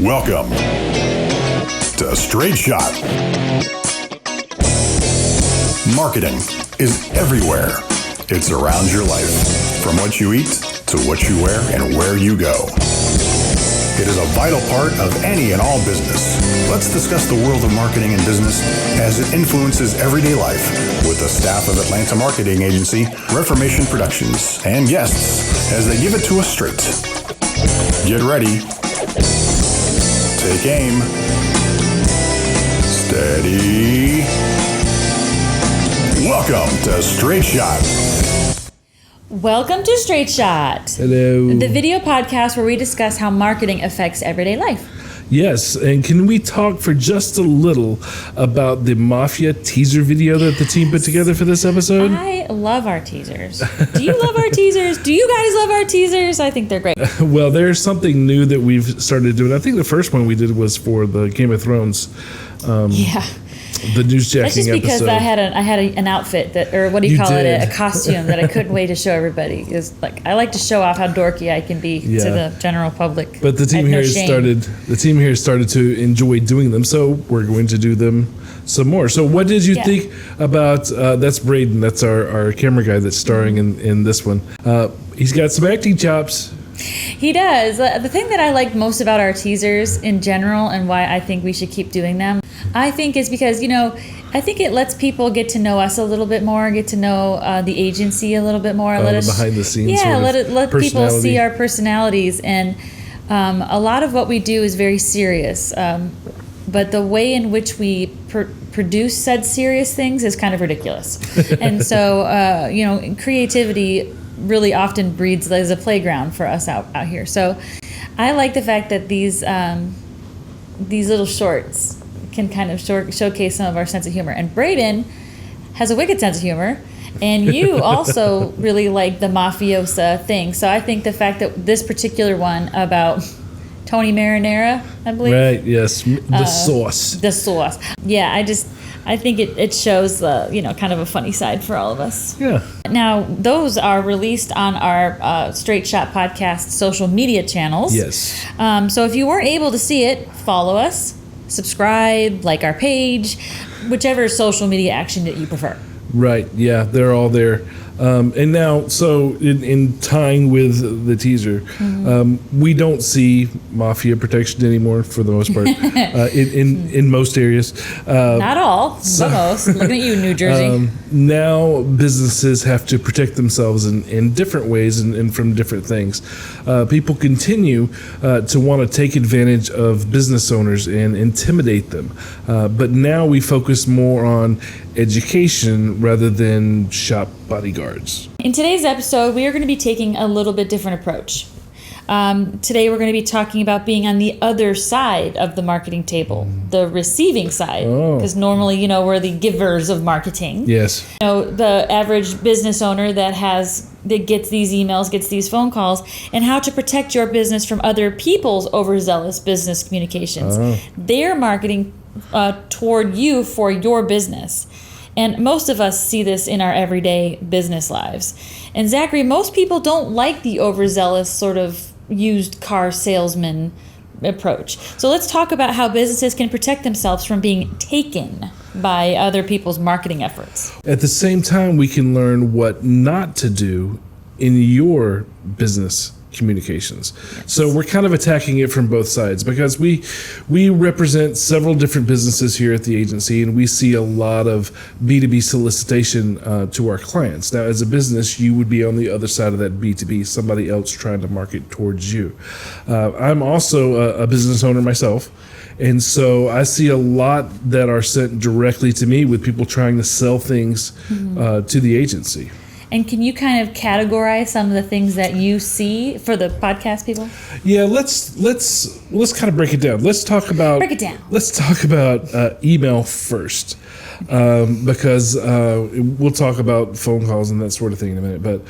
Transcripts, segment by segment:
Welcome to Straight Shot. Marketing is everywhere. It surrounds your life, from what you eat to what you wear and where you go. It is a vital part of any and all business. Let's discuss the world of marketing and business as it influences everyday life with the staff of Atlanta marketing agency Reformation Productions and guests as they give it to us straight. Get ready. Take aim. Steady. Welcome to Straight Shot. Welcome to Straight Shot. Hello. The video podcast where we discuss how marketing affects everyday life. Yes, and can we talk for just a little about the mafia teaser video that the team put together for this episode? I love our teasers. Do you love our teasers? Do you guys love our teasers? I think they're great. Well, there's something new that we've started doing. I think the first one we did was for the Game of Thrones. Yeah. The newsjacking That's just because episode. I had an outfit that, or what do you call it, a costume that I couldn't wait to show everybody. Is like I like to show off how dorky I can be to the general public. But the team here started to enjoy doing them, so we're going to do them some more. So what did you think about? That's Braden. That's our camera guy that's starring in this one. He's got some acting chops. He does. The thing that I like most about our teasers in general and why I think we should keep doing them, I think is because, I think it lets people get to know us a little bit more, get to know the agency a little bit more. Let us behind the scenes. Yeah, let people see our personalities. And a lot of what we do is very serious. But the way in which we produce said serious things is kind of ridiculous. And so, creativity really often breeds as a playground for us out here. So I like the fact that these little shorts can kind of showcase some of our sense of humor. And Braden has a wicked sense of humor, and you also really like the mafiosa thing. So I think the fact that this particular one about Tony Marinara, I believe. Right, yes. The sauce. The sauce. Yeah, I think it shows kind of a funny side for all of us. Yeah. Now, those are released on our Straight Shot podcast social media channels. Yes. So if you weren't able to see it, follow us, subscribe, like our page, whichever social media action that you prefer. Right. Yeah, they're all there. And now, so in tying with the teaser, we don't see mafia protection anymore for the most part in most areas. Not all, but most. Looking at you, New Jersey. Now businesses have to protect themselves in different ways and from different things. People continue to want to take advantage of business owners and intimidate them. But now we focus more on education rather than shop bodyguards. In today's episode, we are going to be taking a little bit different approach. Today, we're going to be talking about being on the other side of the marketing table, the receiving side, because normally, we're the givers of marketing. Yes. The average business owner that gets these emails, gets these phone calls, and how to protect your business from other people's overzealous business communications. They're marketing toward you for your business. And most of us see this in our everyday business lives. And Zachary, most people don't like the overzealous sort of used car salesman approach. So let's talk about how businesses can protect themselves from being taken by other people's marketing efforts. At the same time, we can learn what not to do in your business communications. Yes. So we're kind of attacking it from both sides because we represent several different businesses here at the agency, and we see a lot of B2B solicitation to our clients. Now, as a business, you would be on the other side of that B2B, somebody else trying to market towards you. I'm also a business owner myself, and so I see a lot that are sent directly to me with people trying to sell things to the agency. And can you kind of categorize some of the things that you see for the podcast people? Yeah, let's kind of break it down. Let's talk about email first, because we'll talk about phone calls and that sort of thing in a minute. But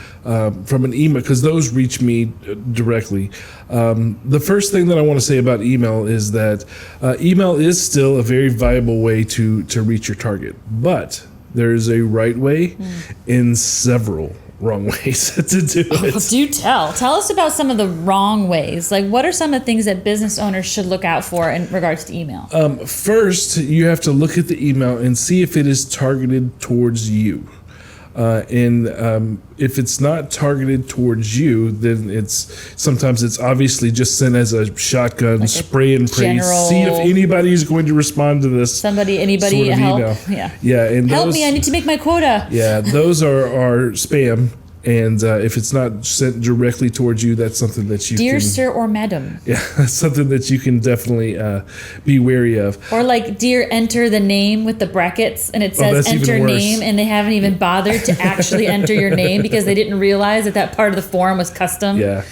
from an email, because those reach me directly. The first thing that I want to say about email is that email is still a very viable way to reach your target, but there's a right way and several wrong ways to do it. Well, do tell. Tell us about some of the wrong ways. Like, what are some of the things that business owners should look out for in regards to email? First, you have to look at the email and see if it is targeted towards you. If it's not targeted towards you, then sometimes it's obviously just sent as a shotgun, like spray and pray. See if anybody is going to respond to this. Anybody sort of help? Email. Yeah. And help me! I need to make my quota. Yeah, those are spam. And if it's not sent directly towards you, that's something that you Dear sir or madam. Yeah, that's something that you can definitely be wary of. Or like, dear, enter the name with the brackets, and it says enter name, and they haven't even bothered to actually enter your name because they didn't realize that part of the form was custom. Yeah.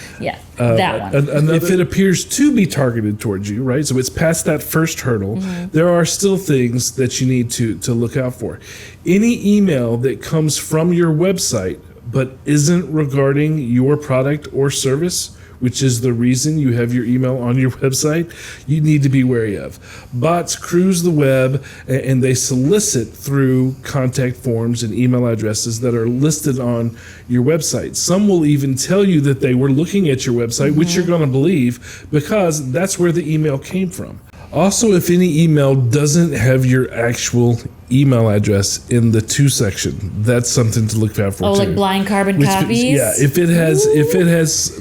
That one. And if it appears to be targeted towards you, right? So it's past that first hurdle. Mm-hmm. There are still things that you need to look out for. Any email that comes from your website but isn't regarding your product or service, which is the reason you have your email on your website, you need to be wary of. Bots cruise the web and they solicit through contact forms and email addresses that are listed on your website. Some will even tell you that they were looking at your website, which you're going to believe because that's where the email came from. Also, if any email doesn't have your actual email address in the to section, that's something to look out for too. Like blind carbon copies? Yeah, if it has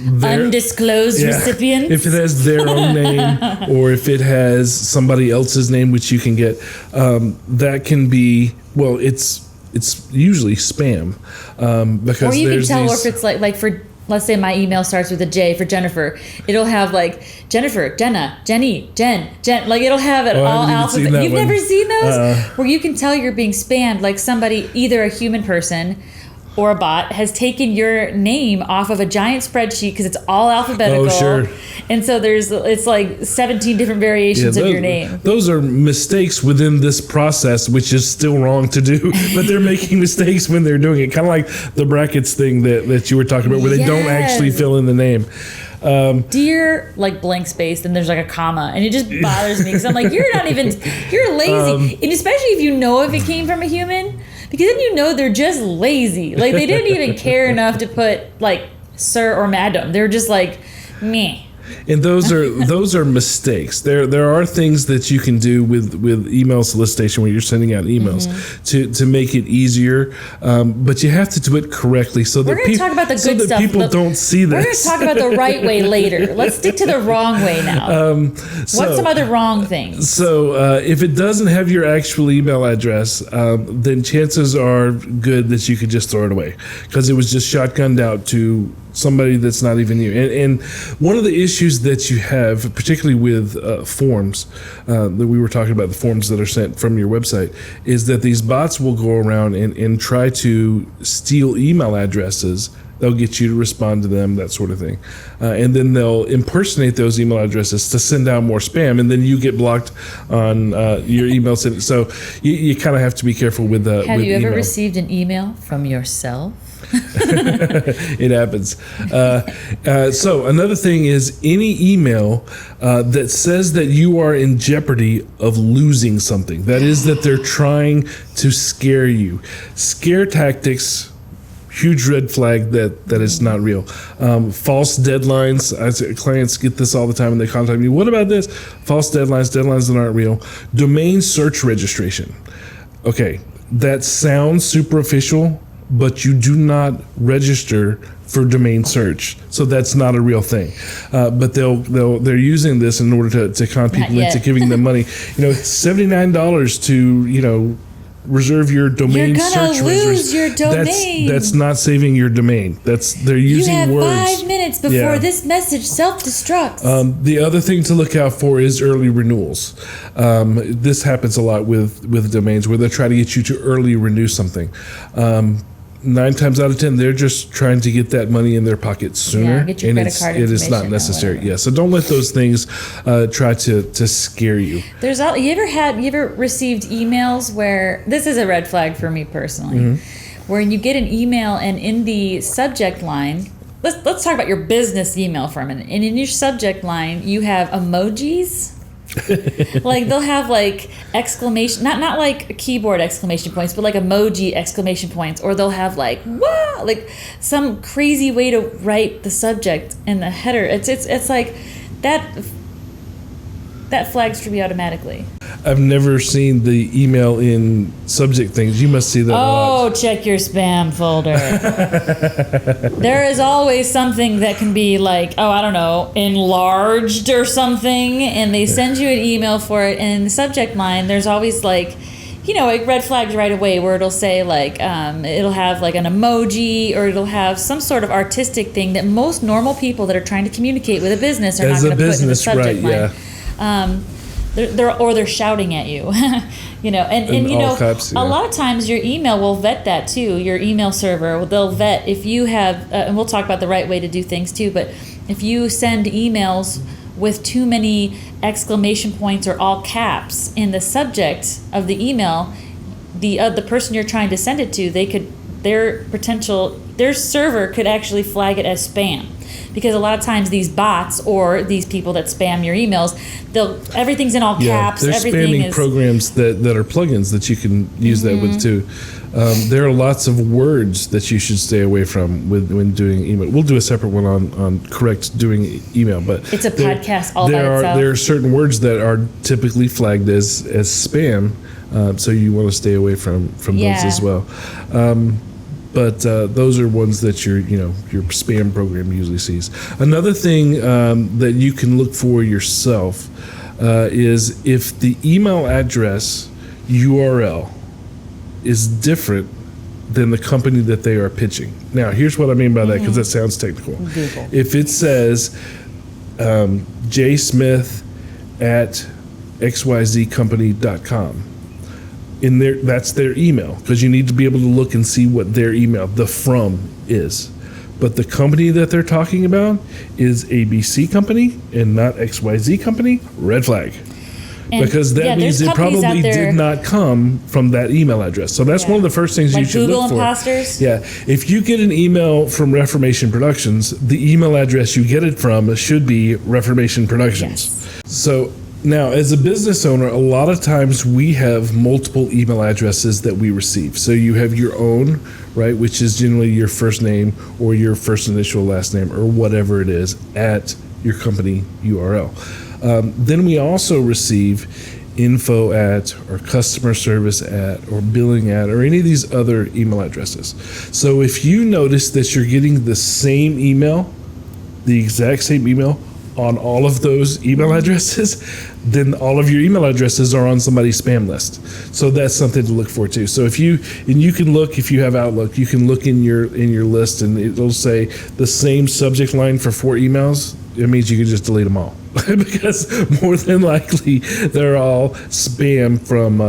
their undisclosed recipients. If it has their own name or if it has somebody else's name, which you can get, that can be, well, it's usually spam. Because or you can tell if it's like for, let's say my email starts with a J for Jennifer. It'll have like Jennifer, Jenna, Jenny, Jen. Like it'll have it all alphabet. You've never seen those? Where you can tell you're being spammed, like somebody, either a human person or a bot, has taken your name off of a giant spreadsheet because it's all alphabetical. Oh, sure. And so it's like 17 different variations of your name. Those are mistakes within this process, which is still wrong to do, but they're making mistakes when they're doing it. Kind of like the brackets thing that you were talking about, where they don't actually fill in the name. Dear, like blank space, then there's like a comma, and it just bothers me because I'm like, you're lazy. And especially if you know if it came from a human, because then you know they're just lazy. Like they didn't even care enough to put like sir or madam. They're just like, meh. And those are mistakes. There are things that you can do with email solicitation when you're sending out emails to make it easier, but you have to do it correctly so that people don't see this. We're going to talk about the right way later. Let's stick to the wrong way now. What's some other wrong things? So if it doesn't have your actual email address, then chances are good that you could just throw it away because it was just shotgunned out to somebody that's not even you. And one of the issues that you have, particularly with forms, that we were talking about, the forms that are sent from your website, is that these bots will go around and try to steal email addresses. They'll get you to respond to them, that sort of thing. And then they'll impersonate those email addresses to send out more spam, and then you get blocked on your email. So you kind of have to be careful with that. Have you ever received an email from yourself? It happens. So another thing is any email that says that you are in jeopardy of losing something. That is that they're trying to scare you. Scare tactics, huge red flag that is not real. False deadlines. Clients get this all the time and they contact me. What about this? False deadlines that aren't real. Domain search registration. Okay, that sounds superficial, but you do not register for domain search, so that's not a real thing. But they're using this in order to con people into giving them money. $79 to reserve your domain search registration. You're gonna lose your domain. That's not saving your domain. They're using words. You have 5 minutes before this message self-destructs. The other thing to look out for is early renewals. This happens a lot with domains where they try to get you to early renew something. 9 times out of 10, they're just trying to get that money in their pocket sooner, get your credit card it is not necessary. Yeah, so don't let those things try to scare you. You ever received emails where, this is a red flag for me personally, where you get an email and in the subject line, let's talk about your business email for a minute, and in your subject line you have emojis Like they'll have like exclamation, not like keyboard exclamation points, but like emoji exclamation points, or they'll have like wow, like some crazy way to write the subject in the header. It's like that flags for me automatically. I've never seen the email in subject things. You must see that a lot. Oh, check your spam folder. There is always something that can be like, oh, I don't know, enlarged or something, and they send you an email for it, and in the subject line, there's always like, like red flags right away where it'll say like, it'll have like an emoji, or it'll have some sort of artistic thing that most normal people that are trying to communicate with a business are not going to put in the subject line. Yeah. They're shouting at you, and caps, a lot of times your email will vet that too. Your email server, they'll vet if you have, and we'll talk about the right way to do things too. But if you send emails with too many exclamation points or all caps in the subject of the email, the person you're trying to send it to, their server could actually flag it as spam. Because a lot of times these bots or these people that spam your emails, everything's in all caps. There's spamming programs that are plugins that you can use that with too. There are lots of words that you should stay away from when doing email. We'll do a separate one on correct doing email, but it's a podcast all by itself. There are certain words that are typically flagged as spam, so you want to stay away from those as well. But those are ones that your spam program usually sees. Another thing that you can look for yourself is if the email address URL is different than the company that they are pitching. Now, here's what I mean by that, because that sounds technical. Google. If it says jsmith@xyzcompany.com, in there, that's their email, because you need to be able to look and see what their email, the from, is. But the company that they're talking about is ABC Company and not XYZ Company. Red flag. And because that means it probably did not come from that email address. So that's one of the first things you should Google look for. Imposters? Yeah. If you get an email from Reformation Productions, the email address you get it from should be Reformation Productions. Yes. So now, as a business owner, a lot of times we have multiple email addresses that we receive. So you have your own, right, which is generally your first name or your first initial last name or whatever it is at your company URL. Then we also receive info at or customer service at or billing at or any of these other email addresses. So if you notice that you're getting the same email, the exact same email, on all of those email addresses, then all of your email addresses are on somebody's spam list. So that's something to look for too. So you can look, if you have Outlook, you can look in your list and it'll say the same subject line for 4 emails. It means you can just delete them all because more than likely they're all spam from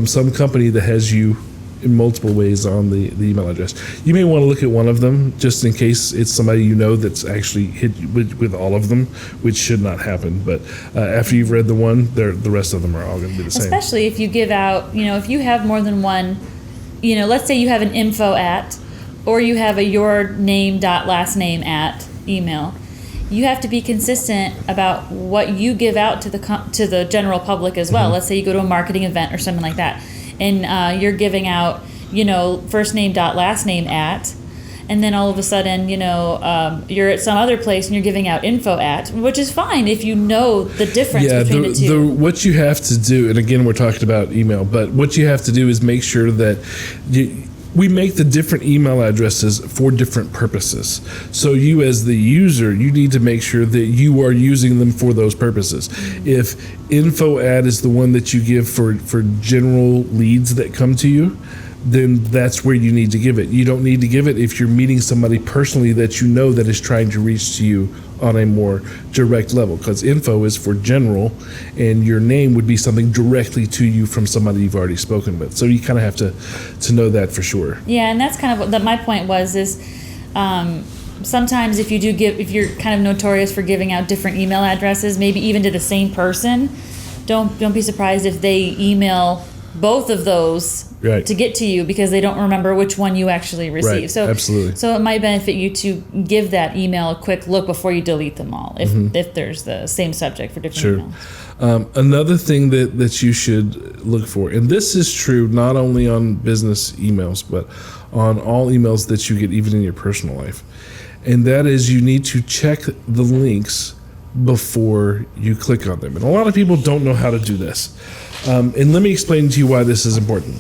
some company that has you in multiple ways on the email address. You may want to look at one of them just in case it's somebody that's actually hit with all of them, which should not happen. But after you've read the one, the rest of them are all going to be the same. Especially if you give out, if you have more than one, let's say you have an info at, or you have a your name dot last name at email. You have to be consistent about what you give out to the general public as well. Let's say you go to a marketing event or something like that, and you're giving out, first name dot last name at, and then all of a sudden, you're at some other place and you're giving out info at, which is fine if you know the difference between the two. What you have to do, and again, we're talking about email, but what you have to do is make sure that we make the different email addresses for different purposes. So you as the user, you need to make sure that you are using them for those purposes. If info ad is the one that you give for general leads that come to you, then that's where you need to give it. You don't need to give it if you're meeting somebody personally that that is trying to reach to you on a more direct level, because info is for general and your name would be something directly to you from somebody you've already spoken with. So you kind of have to know that for sure. Yeah, and that's kind of what my point was is sometimes if you're kind of notorious for giving out different email addresses, maybe even to the same person, don't be surprised if they email both of those to get to you because they don't remember which one you actually received. Right. So Absolutely. So it might benefit you to give that email a quick look before you delete them all, if there's the same subject for different emails. Another thing that you should look for, and this is true not only on business emails, but on all emails that you get even in your personal life, and that is you need to check the links before you click on them. And a lot of people don't know how to do this. And let me explain to you why this is important.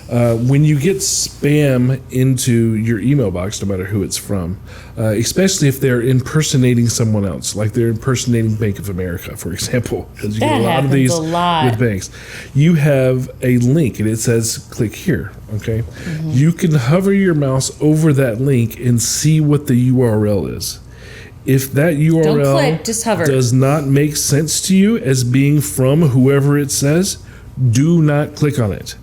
When you get spam into your email box, no matter who it's from, especially if they're impersonating someone else, like they're impersonating Bank of America, for example, because you get a lot of these with banks. You have a link and it says click here, okay? You can hover your mouse over that link and see what the URL is. If that URL Don't click, just hover. Does not make sense to you as being from whoever it says, do not click on it.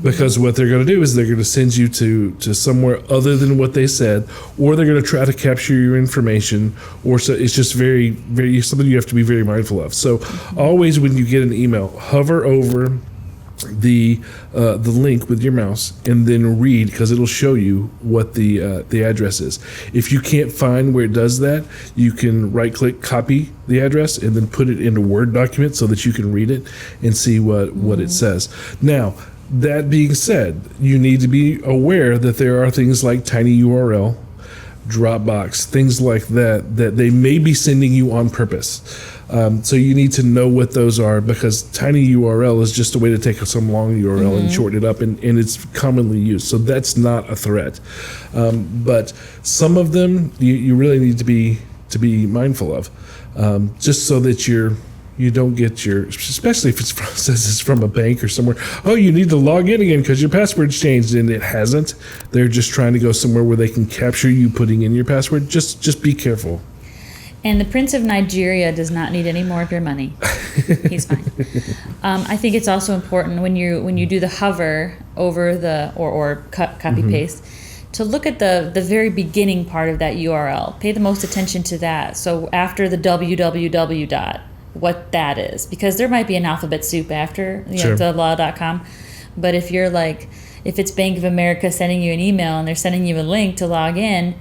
Because what they're going to do is they're going to send you to somewhere other than what they said, or they're going to try to capture your information, or so it's just very, very something you have to be very mindful of. So always when you get an email, hover over the link with your mouse and then read, because it'll show you what the address is. If you can't find where it does that, you can right click, copy the address, and then put it in a Word document so that you can read it and see what it says. Now, that being said, you need to be aware that there are things like tinyURL, Dropbox, things like that they may be sending you on purpose. So you need to know what those are, because tinyURL is just a way to take some long URL and shorten it up, and it's commonly used. So that's not a threat. But some of them you really need to be mindful of, just so that you don't get especially if it says it's from a bank or somewhere, oh, you need to log in again because your password's changed, and it hasn't. They're just trying to go somewhere where they can capture you putting in your password. Just be careful. And the Prince of Nigeria does not need any more of your money. He's fine. I think it's also important when you do the hover over the or copy paste to look at the very beginning part of that URL. Pay the most attention to that. So after the www dot, what that is, because there might be an alphabet soup after .com, but if it's Bank of America sending you an email and they're sending you a link to log in,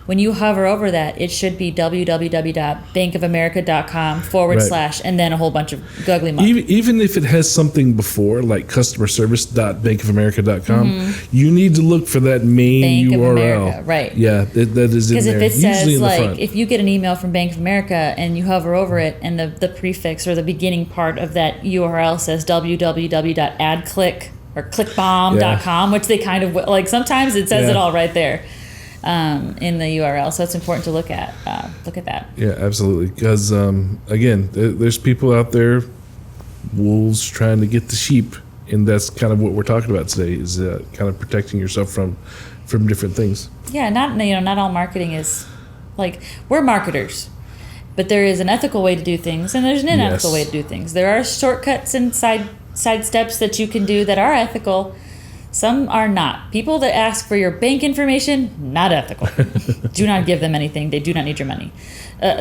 when you hover over that, it should be www.bankofamerica.com / and then a whole bunch of googly muck. Even if it has something before, like customerservice.bankofamerica.com, you need to look for that main Bank URL. Of America, right. Yeah, that is in there. Because if it usually says, in the front. if you get an email from Bank of America and you hover over it and the prefix or the beginning part of that URL says www.adclick or clickbomb.com, which they kind of, sometimes it says it all right there. In the URL, so it's important to look at that. Yeah, absolutely. Because again, there's people out there, wolves trying to get the sheep, and that's kind of what we're talking about today. Is kind of protecting yourself from different things. Yeah, not all marketing is we're marketers, but there is an ethical way to do things, and there's an unethical way to do things. There are shortcuts and side steps that you can do that are ethical. Some are not. People that ask for your bank information, not ethical. Do not give them anything. They do not need your money.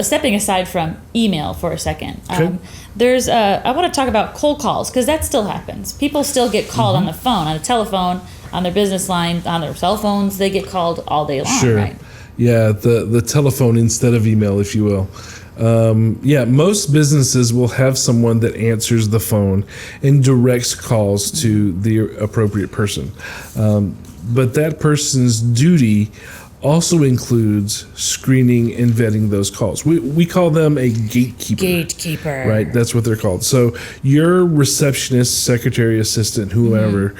Stepping aside from email for a second, I want to talk about cold calls, because that still happens. People still get called on the phone, on the telephone, on their business line, on their cell phones. They get called all day long, right? Yeah, the telephone instead of email, if you will. Most businesses will have someone that answers the phone and directs calls to the appropriate person. But that person's duty also includes screening and vetting those calls. We call them a gatekeeper. Gatekeeper. Right, that's what they're called. So your receptionist, secretary, assistant, whoever,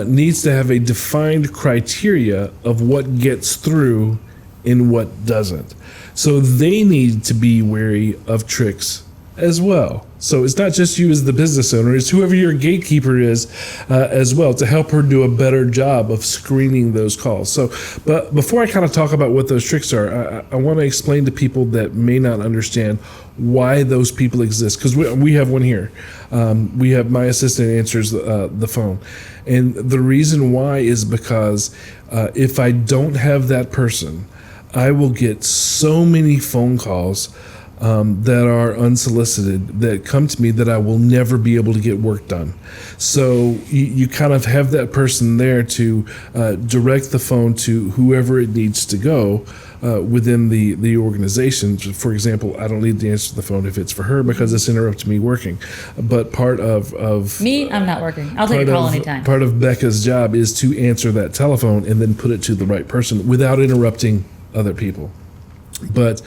needs to have a defined criteria of what gets through and what doesn't. So they need to be wary of tricks as well. So it's not just you as the business owner, it's whoever your gatekeeper is as well, to help her do a better job of screening those calls. So, but before I kind of talk about what those tricks are, I want to explain to people that may not understand why those people exist, because we have one here. We have my assistant answers the phone. And the reason why is because if I don't have that person, I will get so many phone calls that are unsolicited that come to me that I will never be able to get work done. So you kind of have that person there to direct the phone to whoever it needs to go within the organization. For example, I don't need to answer the phone if it's for her because it's interrupting me working. But part of me, I'm not working. I'll take a call anytime. Part of Becca's job is to answer that telephone and then put it to the right person without interrupting other people. But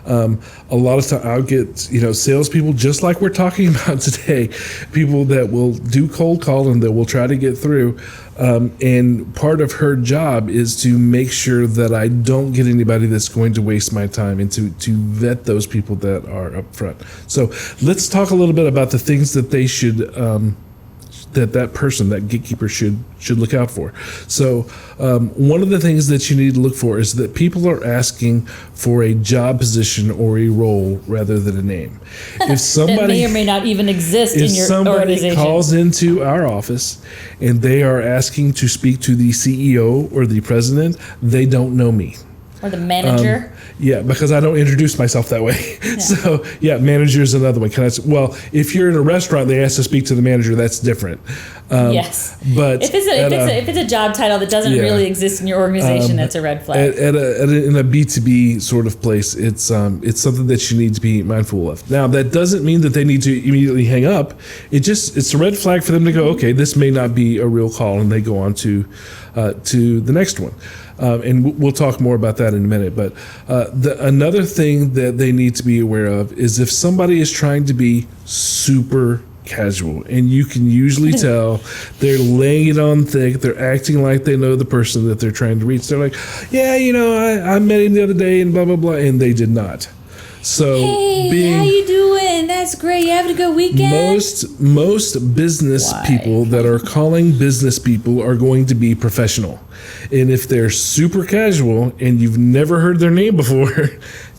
a lot of time I'll get, salespeople just like we're talking about today, people that will do cold calling that will try to get through. And part of her job is to make sure that I don't get anybody that's going to waste my time and to vet those people that are up front. So let's talk a little bit about the things that they should that person, that gatekeeper should look out for. So one of the things that you need to look for is that people are asking for a job position or a role rather than a name. If somebody that may or may not even exist in your organization. If somebody calls into our office and they are asking to speak to the CEO or the president, they don't know me. Or the manager. Because I don't introduce myself that way. Yeah. So, manager is another one. If you're in a restaurant, they ask to speak to the manager. That's different. Yes. But if it's a job title that doesn't really exist in your organization, that's a red flag. In a B2B sort of place, it's something that you need to be mindful of. Now, that doesn't mean that they need to immediately hang up. It's a red flag for them to go, okay, this may not be a real call, and they go on to the next one. And we'll talk more about that in a minute. But another thing that they need to be aware of is if somebody is trying to be super casual, and you can usually tell they're laying it on thick, they're acting like they know the person that they're trying to reach. They're like, I met him the other day and blah, blah, blah, and they did not. So how you doing? That's great. You having a good weekend? Most business people that are calling business people are going to be professional. And if they're super casual and you've never heard their name before,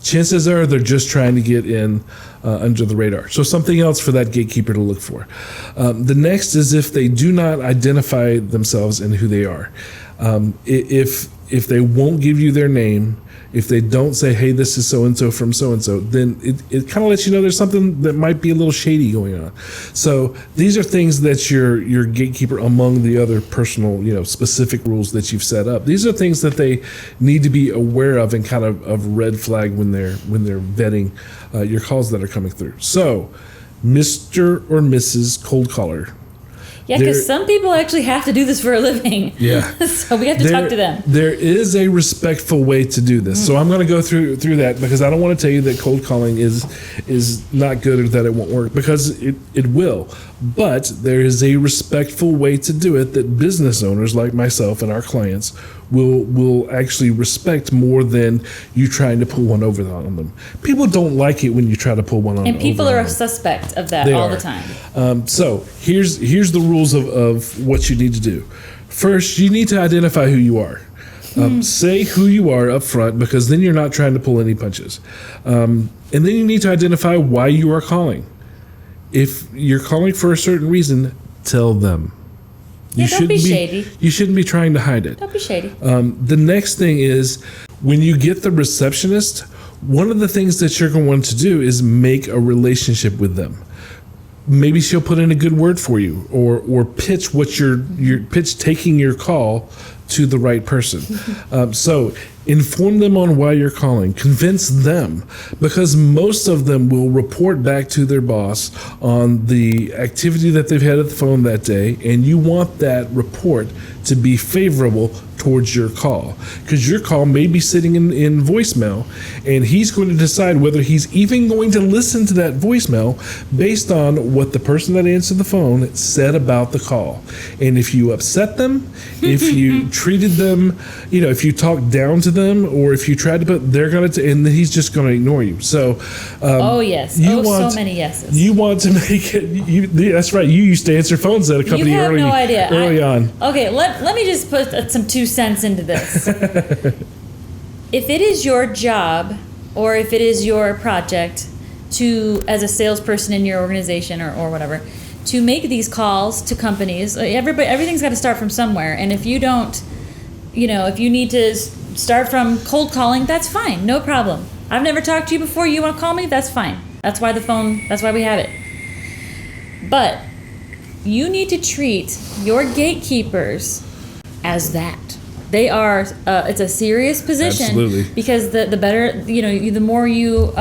chances are they're just trying to get in under the radar. So something else for that gatekeeper to look for. The next is if they do not identify themselves and who they are. If they won't give you their name, if they don't say, hey, this is so-and-so from so-and-so, then it kind of lets you know there's something that might be a little shady going on. So these are things that your gatekeeper, among the other personal, specific rules that you've set up, these are things that they need to be aware of and kind of red flag when they're vetting your calls that are coming through. So Mr. or Mrs. Cold Caller. Yeah, because some people actually have to do this for a living. Yeah. So we have to talk to them. There is a respectful way to do this. So I'm going to go through that because I don't want to tell you that cold calling is not good or that it won't work, because it will. But there is a respectful way to do it that business owners like myself and our clients will actually respect more than you trying to pull one over on them. People don't like it when you try to pull one on them. And people are a suspect of that all the time. So here's the rules of what you need to do. First, you need to identify who you are. Say who you are up front, because then you're not trying to pull any punches. And then you need to identify why you are calling. If you're calling for a certain reason, tell them. Don't be shady. You shouldn't be trying to hide it. Don't be shady. The next thing is, when you get the receptionist, one of the things that you're going to want to do is make a relationship with them. Maybe she'll put in a good word for you, or pitch what your pitch taking your call to the right person. So inform them on why you're calling. Convince them, because most of them will report back to their boss on the activity that they've had at the phone that day, and you want that report to be favorable towards your call, because your call may be sitting in voicemail, and he's going to decide whether he's even going to listen to that voicemail based on what the person that answered the phone said about the call. And if you upset them, if you treated them, if you talked down to them, or if you tried to put, they're going to, and then he's just going to ignore you. So, so many yeses. You want to make it. That's right. You used to answer phones at a company early on. Okay, let me just put some 2 cents into this. If it is your job, or if it is your project to, as a salesperson in your organization or whatever, to make these calls to companies, everything's got to start from somewhere. And if you don't, if you need to start from cold calling, that's fine, no problem. I've never talked to you before. You want to call me? That's fine. That's why we have it. But you need to treat your gatekeepers as that. They are, it's a serious position. Absolutely. Because the better, the more you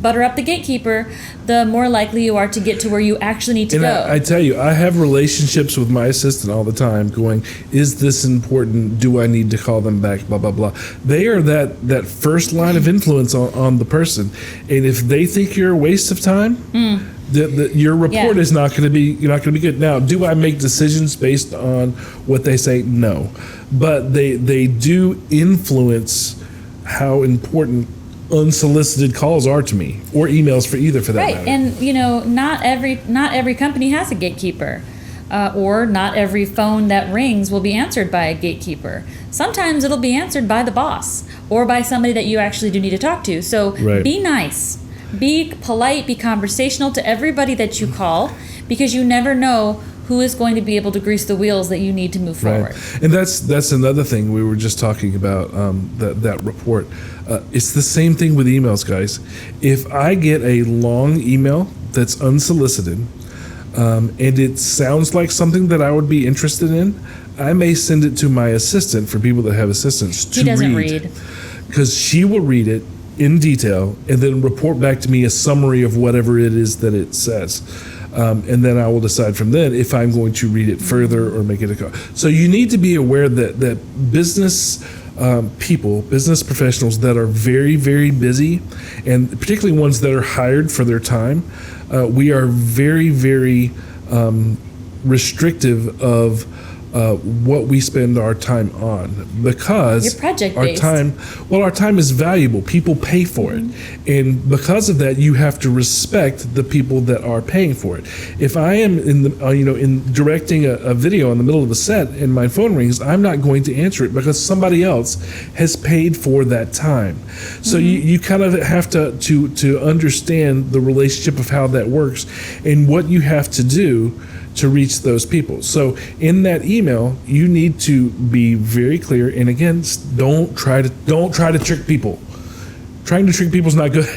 butter up the gatekeeper, the more likely you are to get to where you actually need to go. I tell you, I have relationships with my assistant all the time going, is this important? Do I need to call them back? Blah, blah, blah. They are that first line of influence on the person. And if they think you're a waste of time, your report is not going to be good. Now, do I make decisions based on what they say? No, but they do influence how important unsolicited calls are to me, or emails for that matter. Right, and not every company has a gatekeeper, or not every phone that rings will be answered by a gatekeeper. Sometimes it'll be answered by the boss or by somebody that you actually do need to talk to. So Be nice. Be polite, be conversational to everybody that you call, because you never know who is going to be able to grease the wheels that you need to move forward. And that's another thing we were just talking about, that report. It's the same thing with emails, guys. If I get a long email that's unsolicited, and it sounds like something that I would be interested in, I may send it to my assistant, for people that have assistants, to read. He doesn't read. Because she will read it in detail and then report back to me a summary of whatever it is that it says. And then I will decide from then if I'm going to read it further or make it a call. So you need to be aware that business people, business professionals that are very, very busy, and particularly ones that are hired for their time, we are very, very restrictive of what we spend our time on, because you're project-based. Our time is valuable. People pay for it, and because of that, you have to respect the people that are paying for it. If I am in directing a video in the middle of a set and my phone rings, I'm not going to answer it because somebody else has paid for that time. So you kind of have to understand the relationship of how that works and what you have to do to reach those people. So in that email, you need to be very clear. And again, don't try to trick people. Trying to trick people is not good.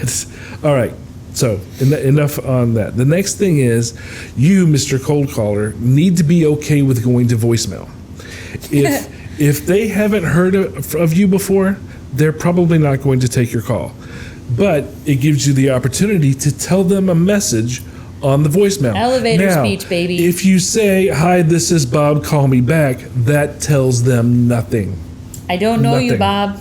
All right. So enough on that. The next thing is, you, Mr. Cold Caller, need to be okay with going to voicemail. If they haven't heard of you before, they're probably not going to take your call. But it gives you the opportunity to tell them a message on the voicemail. Elevator speech, baby. If you say, "Hi, this is Bob, call me back," that tells them nothing. I don't know you, Bob.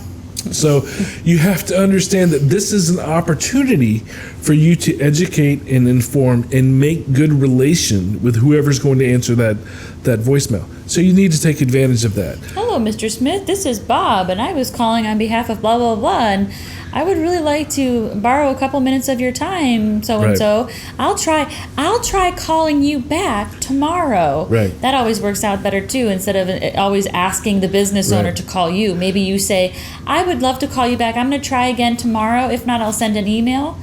So you have to understand that this is an opportunity for you to educate and inform and make good relation with whoever's going to answer that voicemail. So you need to take advantage of that. Hello, Mr. Smith. This is Bob, and I was calling on behalf of blah, blah, blah, and I would really like to borrow a couple minutes of your time, so-and-so. Right. I'll try calling you back tomorrow. Right. That always works out better, too, instead of always asking the business owner to call you. Maybe you say, I would love to call you back. I'm going to try again tomorrow. If not, I'll send an email,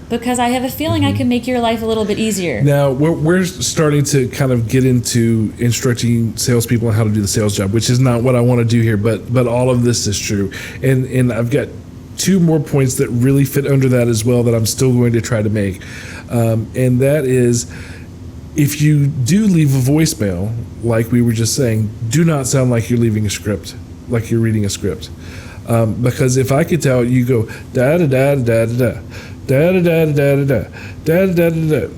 because I have a feeling I can make your life a little bit easier. Now, we're starting to kind of get into instructing salespeople on how to do the sales job, which is not what I want to do here, but all of this is true. And I've got two more points that really fit under that as well that I'm still going to try to make. And that is, if you do leave a voicemail, like we were just saying, do not sound like you're leaving a script, like you're reading a script. Because if I could tell you go da da da da da da da da da da da da da da,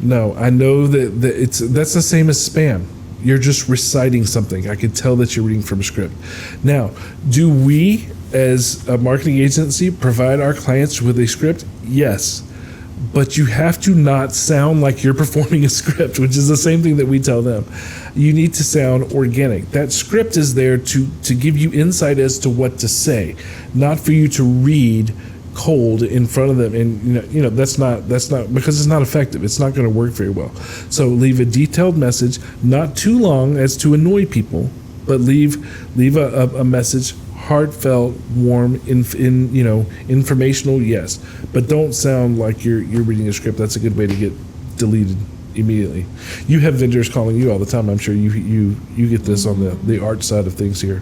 no, I know that that's the same as spam. You're just reciting something. I can tell that you're reading from a script. Now, do we, as a marketing agency, provide our clients with a script? Yes. But you have to not sound like you're performing a script, which is the same thing that we tell them. You need to sound organic. That script is there to give you insight as to what to say, not for you to read cold in front of them. And you know that's not because it's not effective. It's not going to work very well. So leave a detailed message, not too long as to annoy people, but leave a message, heartfelt, warm, informational, yes, but don't sound like you're reading a script. That's a good way to get deleted immediately. You have vendors calling you all the time. I'm sure you get this on the art side of things here.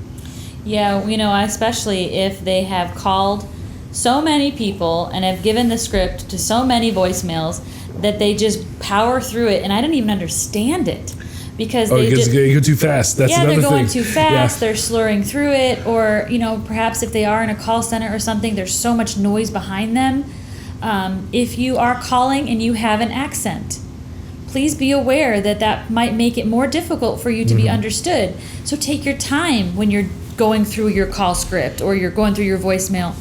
Yeah, especially if they have called so many people and have given the script to so many voicemails that they just power through it, and I didn't even understand it because they go too fast. That's another thing. They're going too fast. They're slurring through it, or perhaps if they are in a call center or something, there's so much noise behind them. If you are calling and you have an accent, please be aware that might make it more difficult for you to be understood. So take your time when you're going through your call script or you're going through your voicemail.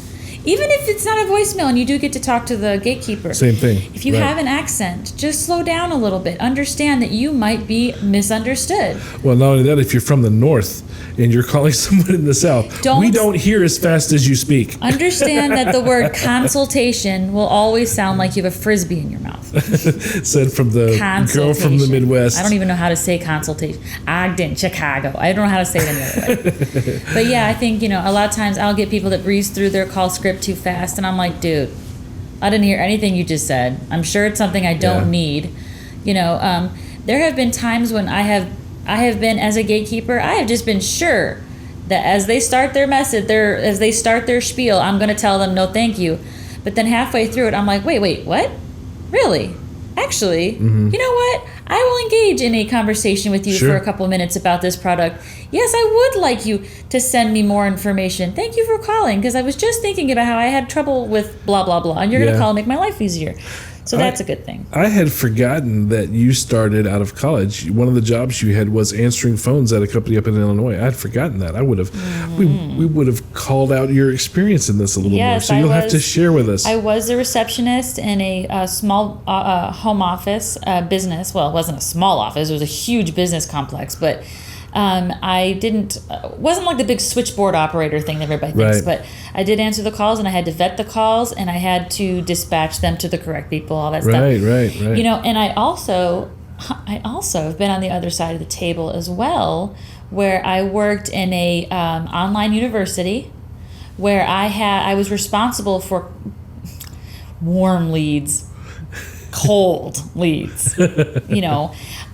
Even if it's not a voicemail and you do get to talk to the gatekeeper. Same thing. If you have an accent, just slow down a little bit. Understand that you might be misunderstood. Well, not only that, if you're from the north and you're calling someone in the south, we don't hear as fast as you speak. Understand that the word consultation will always sound like you have a Frisbee in your mouth. Said from the girl from the Midwest. I don't even know how to say consultation. Ogden, Chicago. I don't know how to say it any other way. But yeah, I think, a lot of times I'll get people that breeze through their call script too fast, and I'm like, dude, I didn't hear anything you just said. I'm sure it's something I don't need. There have been times when I have been, as a gatekeeper, I have just been sure that as they start their message, as they start their spiel, I'm going to tell them no thank you. But then halfway through it, I'm like, wait, what? Really? Actually, you know what? I will engage in a conversation with you for a couple of minutes about this product. Yes, I would like you to send me more information. Thank you for calling, because I was just thinking about how I had trouble with blah, blah, blah, and you're going to call and make my life easier. So that's a good thing. I had forgotten that you started out of college. One of the jobs you had was answering phones at a company up in Illinois. I had forgotten that. I would have, we would have called out your experience in this a little more. So you'll have to share with us. I was a receptionist in a small home office business. Well, it wasn't a small office. It was a huge business complex, but I wasn't like the big switchboard operator thing that everybody thinks, but I did answer the calls, and I had to vet the calls, and I had to dispatch them to the correct people, all that stuff. Right. And I also have been on the other side of the table as well, where I worked in a online university where I was responsible for warm leads, cold leads,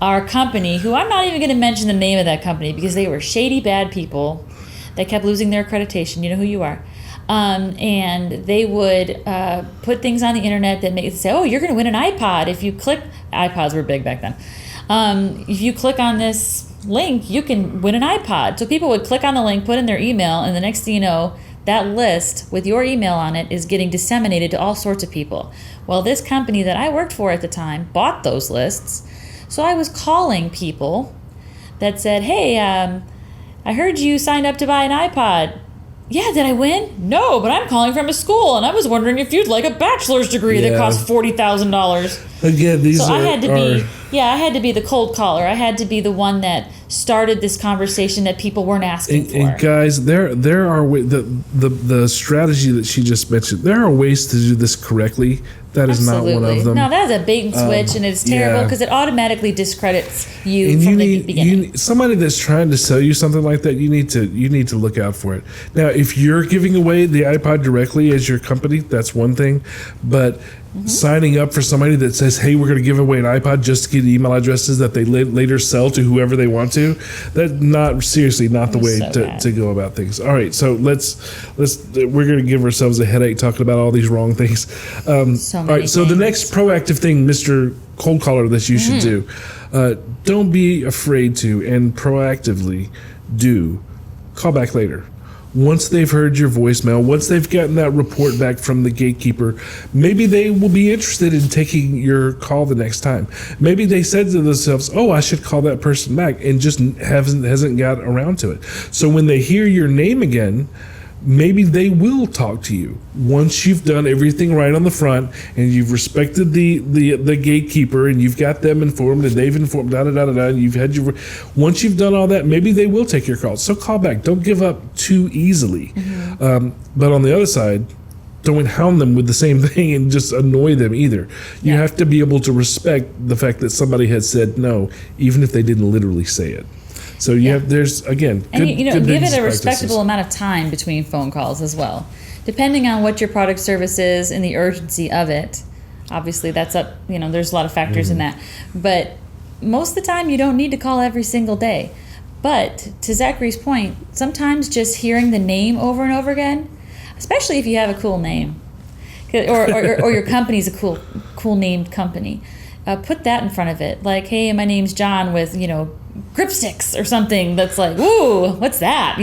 our company, who I'm not even going to mention the name of that company because they were shady, bad people that kept losing their accreditation. You know who you are. And they would put things on the internet that say, oh, you're going to win an iPod if you click. iPods were big back then. If you click on this link, you can win an iPod. So people would click on the link, put in their email, and the next thing you know, that list with your email on it is getting disseminated to all sorts of people. Well, this company that I worked for at the time bought those lists. So I was calling people that said, hey, I heard you signed up to buy an iPod. Yeah, did I win? No, but I'm calling from a school, and I was wondering if you'd like a bachelor's degree that costs $40,000. Again, I had to be the cold caller. I had to be the one that started this conversation that people weren't asking for. And guys, there are the strategy that she just mentioned. There are ways to do this correctly. That is not one of them. No, that is a bait and switch, and it's terrible because it automatically discredits you from the beginning. Somebody that's trying to sell you something like that, you need to look out for it. Now, if you're giving away the iPod directly as your company, that's one thing, but signing up for somebody that says, hey, we're going to give away an iPod just to get email addresses that they later sell to whoever they want to, that's not the way to go about things. All right, so we're going to give ourselves a headache talking about all these wrong things. All right, so the next proactive thing, Mr. Cold Caller, that you should do, don't be afraid to, and proactively call back later. Once they've heard your voicemail, once they've gotten that report back from the gatekeeper, maybe they will be interested in taking your call the next time. Maybe they said to themselves, oh, I should call that person back, and just hasn't got around to it. So when they hear your name again, maybe they will talk to you once you've done everything right on the front and you've respected the gatekeeper and you've got them informed and they've informed and you've had once you've done all that, maybe they will take your call. So call back. Don't give up too easily. But on the other side, don't hound them with the same thing and just annoy them either. You have to be able to respect the fact that somebody has said no, even if they didn't literally say it. So there's again, good, and give it a respectable amount of time between phone calls as well, depending on what your product service is and the urgency of it. Obviously, that's up. There's a lot of factors in that, but most of the time you don't need to call every single day. But to Zachary's point, sometimes just hearing the name over and over again. especially if you have a cool name, or your company's a cool named company. Put that in front of it. Like, hey, my name's John with, grip sticks or something that's like, ooh, what's that?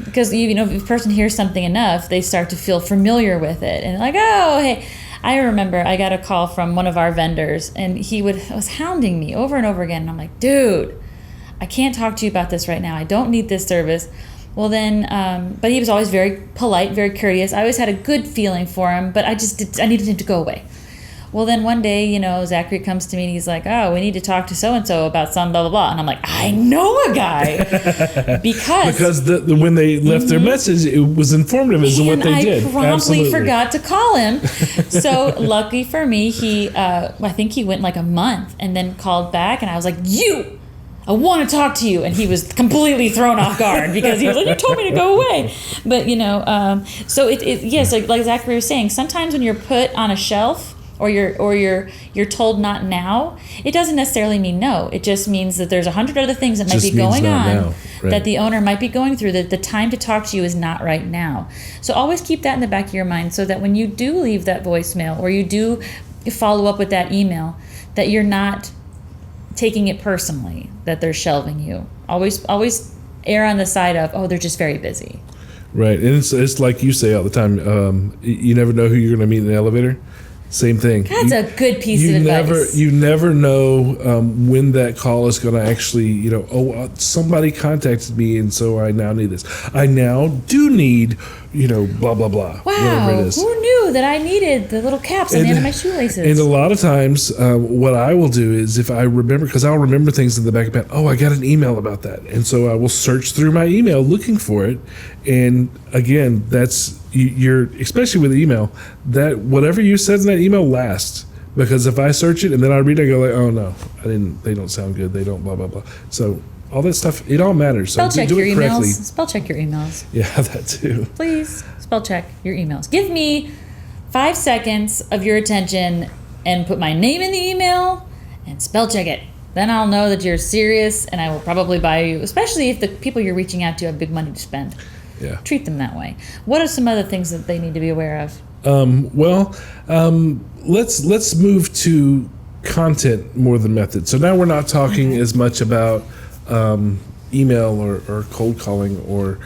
Because, if a person hears something enough, they start to feel familiar with it. And like, oh, hey, I remember I got a call from one of our vendors, and he was hounding me over and over again. And I'm like, dude, I can't talk to you about this right now. I don't need this service. Well, then, but he was always very polite, very courteous. I always had a good feeling for him, but I needed him to go away. Well, then one day, Zachary comes to me and he's like, oh, we need to talk to so-and-so about some blah, blah, blah. And I'm like, I know a guy. Because when they left their message, it was informative as to what they did. I promptly forgot to call him. So lucky for me, I think he went like a month and then called back. And I was like, I want to talk to you. And he was completely thrown off guard because he was like, you told me to go away. But, so yes, like Zachary was saying, sometimes when you're put on a shelf, or you're told not now, it doesn't necessarily mean no. It just means that there's 100 other things that might be going on that the owner might be going through, that the time to talk to you is not right now. So always keep that in the back of your mind, so that when you do leave that voicemail or you do follow up with that email, that you're not taking it personally, that they're shelving you. Always err on the side of, oh, they're just very busy. Right. And it's like you say all the time, you never know who you're going to meet in the elevator. Same thing. That's a good piece of advice. You never know when that call is going to actually, somebody contacted me, and so I now need this. I now do need, blah, blah, blah. Wow, whatever it is. Who knew that I needed the little caps on the end of my shoelaces? And a lot of times, what I will do is, if I remember, because I'll remember things in the back of my head, I got an email about that. And so I will search through my email looking for it. And again, that's, you're, especially with email, that whatever you said in that email lasts. Because if I search it and then I read it, I go like, oh no, they don't sound good. They don't blah, blah, blah. So all that stuff, it all matters. So spell check do your it correctly. emails. Spell check your emails. Yeah, that too. Please spell check your emails. Give me 5 seconds of your attention and put my name in the email and spell check it. Then I'll know that you're serious, and I will probably buy you, especially if the people you're reaching out to have big money to spend. Yeah. Treat them that way. What are some other things that they need to be aware of? Let's move to content more than method. So now we're not talking as much about email or cold calling or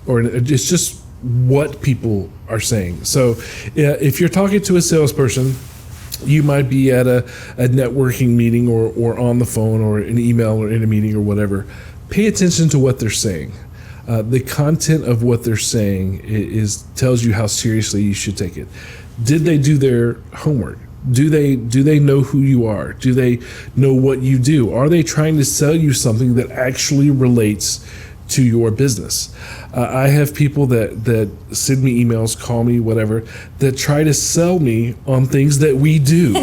it's just what people are saying. So if you're talking to a salesperson, you might be at a networking meeting or on the phone or an email or in a meeting or whatever. Pay attention to what they're saying. The content of what they're saying tells you how seriously you should take it. Did they do their homework? Do they know who you are? Do they know what you do? Are they trying to sell you something that actually relates to your business? I have people that send me emails, call me, whatever, that try to sell me on things that we do,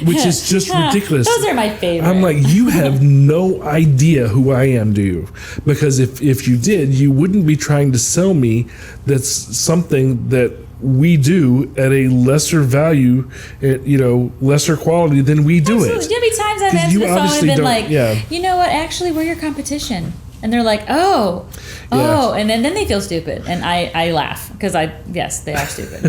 which is just ridiculous. Those are my favorite. I'm like, you have no idea who I am, do you? Because if you did, you wouldn't be trying to sell me that's something that we do at a lesser value, lesser quality than we do Absolutely. it. There'll be times I've answered the phone and been like, you know what, actually, we're your competition. And they're like, oh, and then they feel stupid. And I laugh because yes, they are stupid.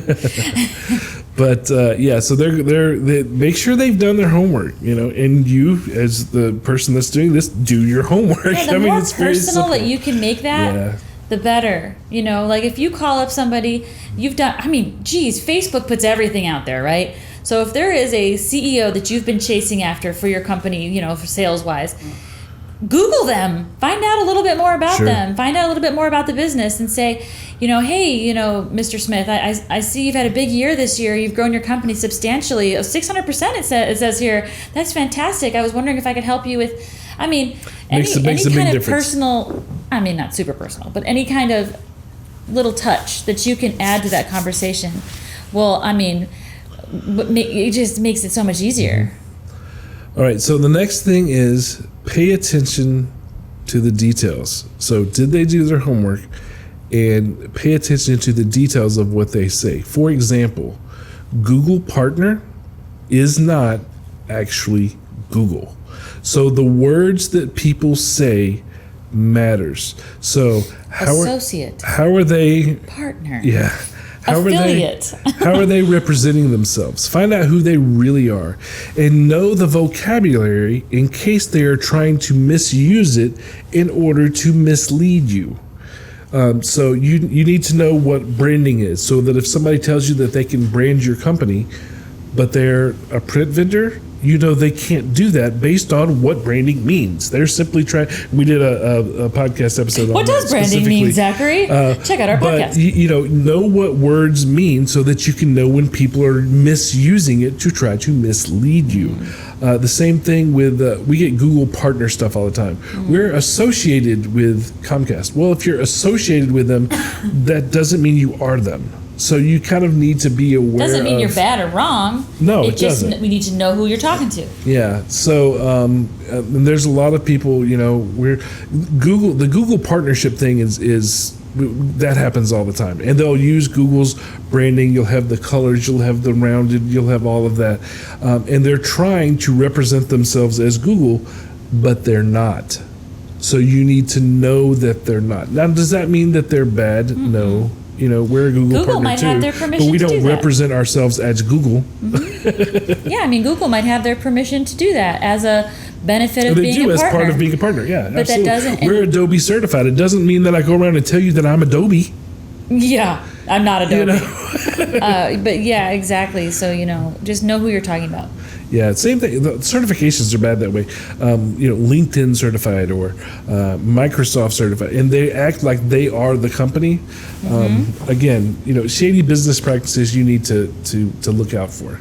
But so they make sure they've done their homework, and you as the person that's doing this, do your homework. Yeah, the more it's personal that you can make that, the better. Like if you call up somebody, Facebook puts everything out there, right? So if there is a CEO that you've been chasing after for your company, for sales wise, Google them, find out a little bit more about them, find out a little bit more about the business and say, hey, Mr. Smith, I see you've had a big year this year. You've grown your company substantially, 600% it says here. That's fantastic. I was wondering if I could help you with, any kind of personal, not super personal, but any kind of little touch that you can add to that conversation. Well, it just makes it so much easier. All right, so the next thing is pay attention to the details. So did they do their homework? And pay attention to the details of what they say. For example, Google Partner is not actually Google. So the words that people say matters. So associate, how are they partner? Yeah. Affiliate. How are they representing themselves? Find out who they really are and know the vocabulary in case they are trying to misuse it in order to mislead you. So you need to know what branding is, so that if somebody tells you that they can brand your company, but they're a print vendor, you know they can't do that based on what branding means. They're simply trying. We did a podcast episode on what that. What does branding mean, Zachary? Check out our podcast. But know what words mean so that you can know when people are misusing it to try to mislead you. The same thing with we get Google partner stuff all the time. We're associated with Comcast. Well, if you're associated with them, that doesn't mean you are them. So you kind of need to be aware. Doesn't mean you're bad or wrong. No, it doesn't. We need to know who you're talking to. Yeah. So and there's a lot of people. The Google partnership thing is that happens all the time, and they'll use Google's branding. You'll have the colors, you'll have the rounded, you'll have all of that, and they're trying to represent themselves as Google, but they're not. So you need to know that they're not. Now, does that mean that they're bad? Mm-hmm. No. We're a Google partner might too, have their permission but we to don't do that. represent ourselves as Google. Mm-hmm. Yeah, Google might have their permission to do that as a benefit of being a partner. They do as part of being a partner, yeah. But absolutely. that doesn't. We're Adobe certified. It doesn't mean that I go around and tell you that I'm Adobe. Yeah, I'm not Adobe. But yeah, exactly. So just know who you're talking about. Yeah, same thing. The certifications are bad that way. LinkedIn certified or Microsoft certified, and they act like they are the company. Mm-hmm. Again, shady business practices you need to look out for.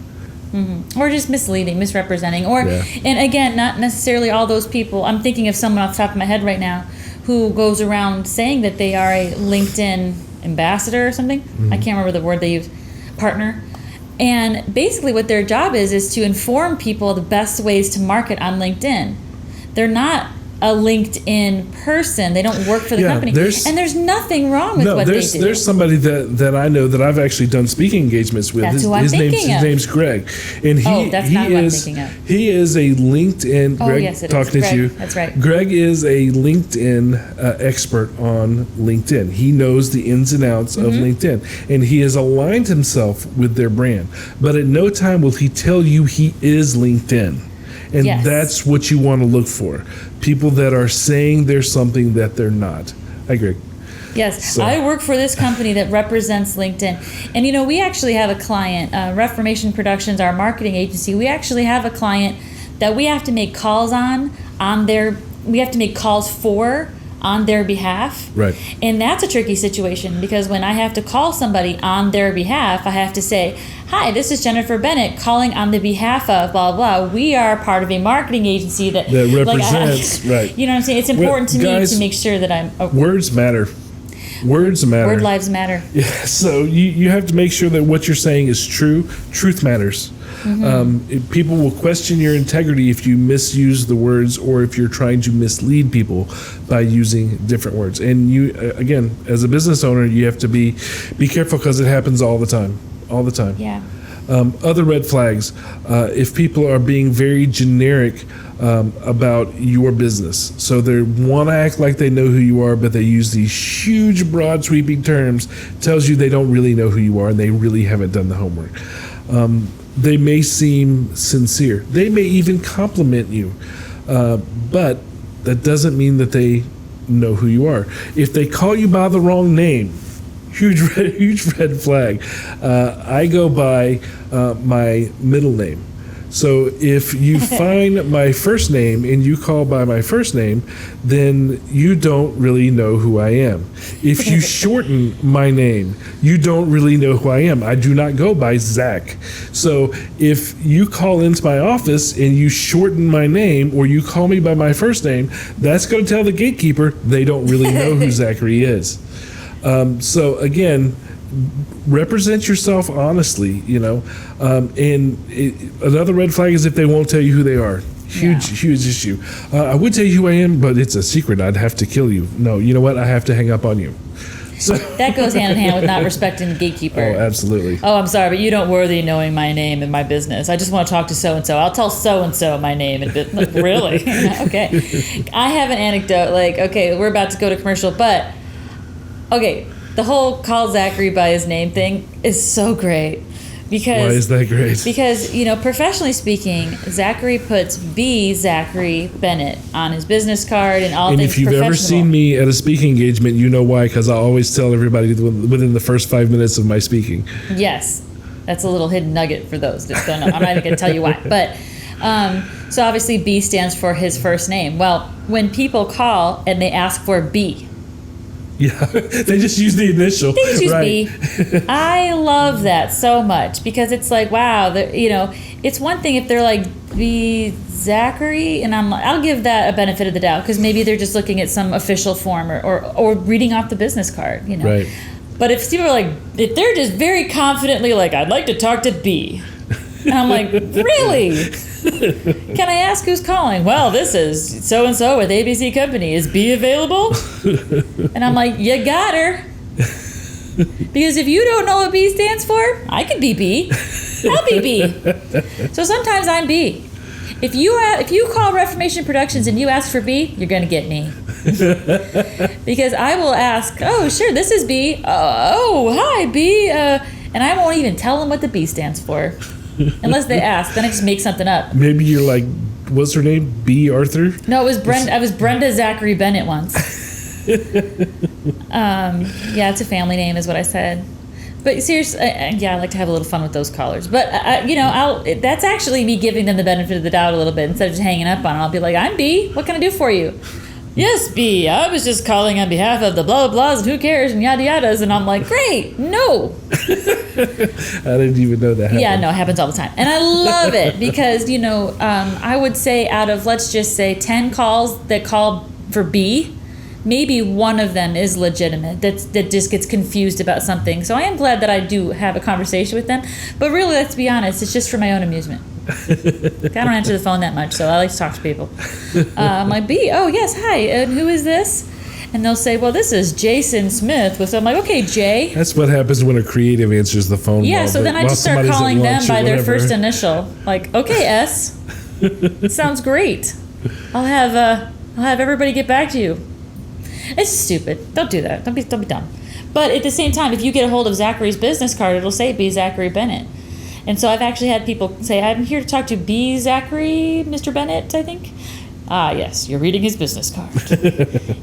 Mm-hmm. Or just misleading, misrepresenting, and again, not necessarily all those people. I'm thinking of someone off the top of my head right now who goes around saying that they are a LinkedIn ambassador or something. Mm-hmm. I can't remember the word they use. Partner. And basically what their job is to inform people the best ways to market on LinkedIn. They're not a LinkedIn person. They don't work for the company. And there's nothing wrong with what they do. There's somebody that I know that I've actually done speaking engagements with. That's who I'm thinking of. His name's Greg. And that's not who I'm thinking of. He is a LinkedIn, Greg, yes, it talking is. to you. That's right. Greg is a LinkedIn expert on LinkedIn. He knows the ins and outs of LinkedIn. And he has aligned himself with their brand. But at no time will he tell you he is LinkedIn. And that's what you want to look for. People that are saying they're something that they're not. I agree. Yes, so. I work for this company that represents LinkedIn. And, we actually have a client, Reformation Productions, our marketing agency. We actually have a client that we have to make calls on their behalf. Right. And that's a tricky situation because when I have to call somebody on their behalf, I have to say, hi, this is Jennifer Bennett calling on the behalf of blah, blah. We are part of a marketing agency that represents, right. You know what I'm saying? It's important to me to make sure that I'm... Words matter. Words matter. Word lives matter. Yeah, so you have to make sure that what you're saying is true. Truth matters. Mm-hmm. People will question your integrity if you misuse the words or if you're trying to mislead people by using different words. And you, again, as a business owner, you have to be careful because it happens all the time. All the time. Yeah. Other red flags, if people are being very generic about your business. So they want to act like they know who you are, but they use these huge, broad, sweeping terms, tells you they don't really know who you are and they really haven't done the homework. They may seem sincere. They may even compliment you, but that doesn't mean that they know who you are. If they call you by the wrong name, huge red flag. I go by my middle name. So if you find my first name and you call by my first name, then you don't really know who I am. If you shorten my name, you don't really know who I am. I do not go by Zach. So if you call into my office and you shorten my name or you call me by my first name, that's going to tell the gatekeeper they don't really know who Zachary is. So again, represent yourself honestly, and another red flag is if they won't tell you who they are. Huge issue. I would tell you who I am, but it's a secret. I'd have to kill you. No, you know what? I have to hang up on you. That goes hand in hand with not respecting the gatekeeper. Oh, absolutely. Oh, I'm sorry, but you don't worthy knowing my name and my business. I just want to talk to so-and-so. I'll tell so-and-so my name. And like, really? Okay. I have an anecdote. Like, okay, we're about to go to commercial, but, okay, the whole call Zachary by his name thing is so great. Because, why is that great? Because, professionally speaking, Zachary puts B. Zachary Bennett on his business card and all things And if you've ever seen me at a speaking engagement, you know why, because I always tell everybody within the first 5 minutes of my speaking. Yes. That's a little hidden nugget for those that don't know. I'm not even going to tell you why. But, so obviously B stands for his first name. Well, when people call and they ask for B, yeah, they just use the initial. They just use right. B. I love that so much because it's like, wow, it's one thing if they're like B Zachary, and I'll give that a benefit of the doubt because maybe they're just looking at some official form or reading off the business card, Right. But if people are like, if they're just very confidently like, I'd like to talk to B, and I'm like, really? Can I ask who's calling? Well, this is so-and-so with ABC Company. Is B available? And I'm like, you got her. Because if you don't know what B stands for, I could be B. I'll be B. So sometimes I'm B. If you call Reformation Productions and you ask for B, you're going to get me. Because I will ask, oh, sure, this is B. Oh, hi, B. And I won't even tell them what the B stands for. Unless they ask, then I just make something up. Maybe you're like, what's her name? B. Arthur? No, it was Brenda. I was Brenda Zachary Bennett once. Yeah, it's a family name, is what I said. But seriously, I like to have a little fun with those callers. But that's actually me giving them the benefit of the doubt a little bit instead of just hanging up on them. I'll be like, I'm B. What can I do for you? Yes, B. I was just calling on behalf of the blah blah blahs and who cares and yada yadas. And I'm like, great, no. I didn't even know that happened. Yeah, no, it happens all the time. And I love it because, I would say out of, let's just say, 10 calls that call for B, maybe one of them is legitimate, that just gets confused about something. So I am glad that I do have a conversation with them. But really, let's be honest, it's just for my own amusement. I don't answer the phone that much, so I like to talk to people. I'm like, B, oh, yes, hi, and who is this? And they'll say, well, this is Jason Smith. So I'm like, okay, Jay. That's what happens when a creative answers the phone. Yeah, so then I just start calling them by their first initial. Like, okay, S. Sounds great. I'll have everybody get back to you. It's stupid. Don't do that. Don't be dumb. But at the same time, if you get a hold of Zachary's business card, it'll say B. Zachary Bennett. And so I've actually had people say, I'm here to talk to B. Zachary, Mr. Bennett, I think. Ah, yes, you're reading his business card.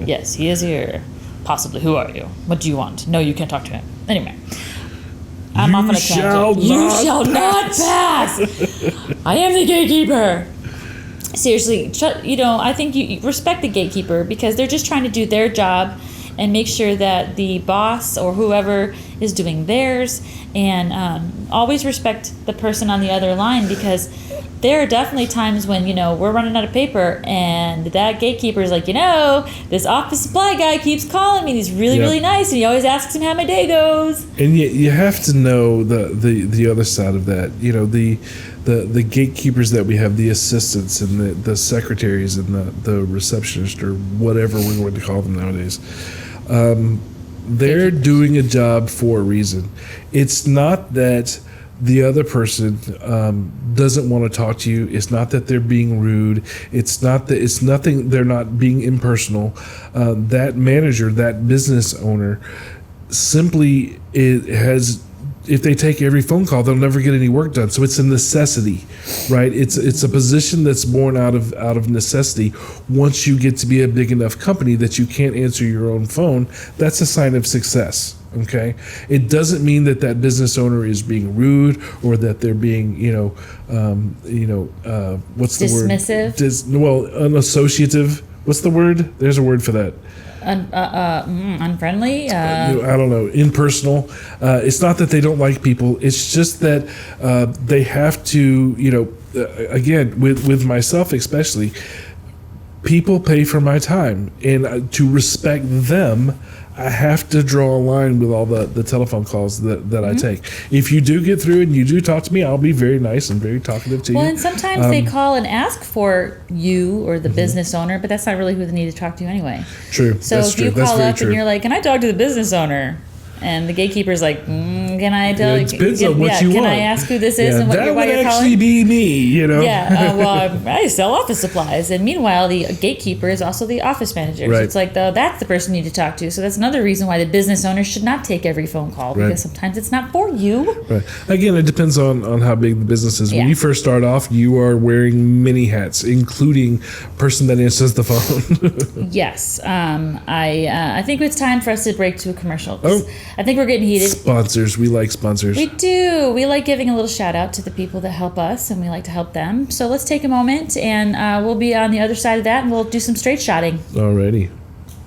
Yes, he is here. Possibly. Who are you? What do you want? No, you can't talk to him. Anyway. I'm off on a tangent. You shall not pass! I am the gatekeeper! Seriously, I think you respect the gatekeeper because they're just trying to do their job and make sure that the boss or whoever is doing theirs, and always respect the person on the other line because there are definitely times when, we're running out of paper and that gatekeeper is like, this office supply guy keeps calling me. He's really, really nice, and he always asks him how my day goes. And yet you have to know the other side of that. The gatekeepers that we have, the assistants and the secretaries and the receptionist or whatever we're going to call them nowadays. They're doing a job for a reason. It's not that the other person doesn't want to talk to you. It's not that they're being rude. It's nothing. They're not being impersonal. That manager, that business owner, simply if they take every phone call, they'll never get any work done. So it's a necessity, right? It's a position that's born out of necessity. Once you get to be a big enough company that you can't answer your own phone, that's a sign of success. Okay, it doesn't mean that business owner is being rude or that they're being, what's the word? Dismissive. Unassociative. What's the word? There's a word for that. Unfriendly. I don't know. Impersonal. It's not that they don't like people. It's just that they have to. Again, with myself especially. people pay for my time, and to respect them, I have to draw a line with all the telephone calls that I take. If you do get through and you do talk to me, I'll be very nice and very talkative to you. Well, and sometimes they call and ask for you or the business owner, but that's not really who they need to talk to anyway. True. So that's if true. you That's call very up true. and you're like, can I talk to the business owner? And the gatekeeper's like, can I tell you? It depends on what you can want. I ask who this is and why that you're would calling? actually be me, Yeah, well, I sell office supplies. And meanwhile, the gatekeeper is also the office manager. Right. So it's like, that's the person you need to talk to. So that's another reason why the business owner should not take every phone call, because Right. sometimes it's not for you. Right. Again, it depends on how big the business is. When Yeah. you first start off, you are wearing many hats, including person that answers the phone. Yes. I think it's time for us to break to a commercial. Oh. I think we're getting heated. Sponsors. We like sponsors. We do. We like giving a little shout out to the people that help us, and we like to help them. So let's take a moment, and we'll be on the other side of that, and we'll do some straight shotting. Alrighty.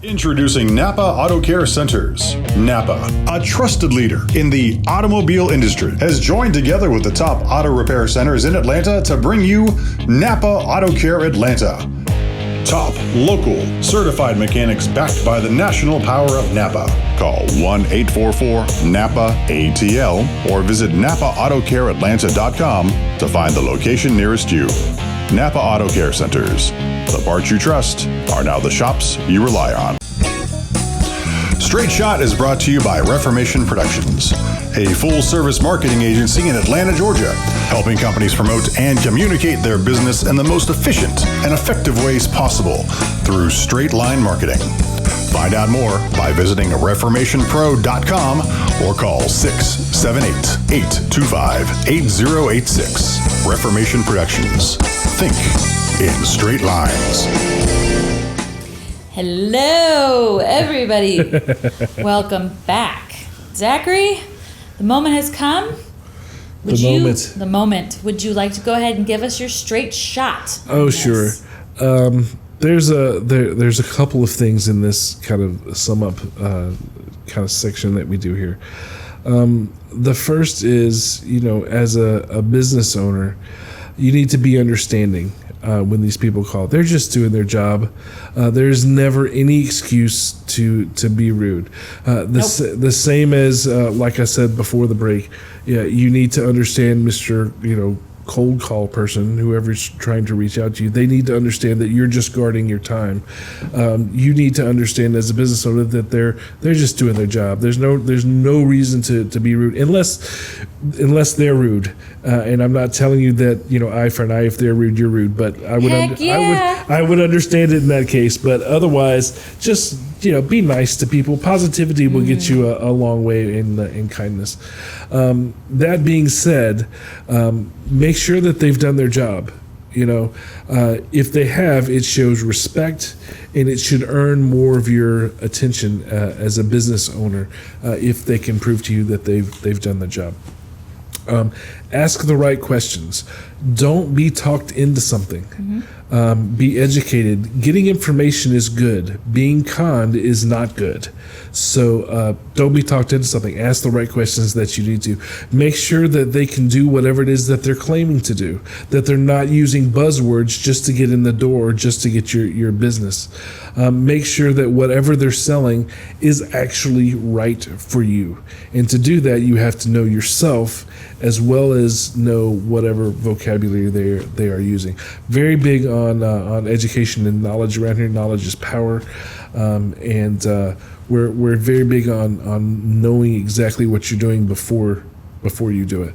Introducing Napa Auto Care Centers. Napa, a trusted leader in the automobile industry, has joined together with the top auto repair centers in Atlanta to bring you Napa Auto Care Atlanta. Top, local, certified mechanics backed by the national power of Napa. Call 1-844-NAPA-ATL or visit NapaAutoCareAtlanta.com to find the location nearest you. Napa Auto Care Centers. The parts you trust are now the shops you rely on. Straight Shot is brought to you by Reformation Productions, a full-service marketing agency in Atlanta, Georgia, helping companies promote and communicate their business in the most efficient and effective ways possible through straight line marketing. Find out more by visiting reformationpro.com or call 678-825-8086. Reformation Productions. Think in straight lines. Hello, everybody. Welcome back. Zachary, the moment has come. The moment. Would you like to go ahead and give us your straight shot? Oh, sure. There's a couple of things in this kind of sum up kind of section that we do here. The first is, as a business owner, you need to be understanding when these people call. They're just doing their job. There's never any excuse to be rude. The same as, like I said before the break, you need to understand, Mr. Cold call person, whoever's trying to reach out to you, they need to understand that you're just guarding your time. You need to understand as a business owner that they're just doing their job. There's no reason to be rude unless they're rude. And I'm not telling you that eye for an eye. If they're rude, you're rude. But I would understand it in that case. But otherwise, just be nice to people. Positivity will get you a long way in kindness. That being said, make sure that they've done their job. If they have, it shows respect, and it should earn more of your attention as a business owner if they can prove to you that they've done the job. Ask the right questions. Don't be talked into something. Be educated. Getting information is good. Being conned is not good. So don't be talked into something. Ask the right questions that you need to. Make sure that they can do whatever it is that they're claiming to do, that they're not using buzzwords just to get in the door, just to get your business. Make sure that whatever they're selling is actually right for you. And to do that, you have to know yourself as well as know whatever vocabulary they are using. Very big on education and knowledge around here. Knowledge is power, and we're very big on knowing exactly what you're doing before you do it.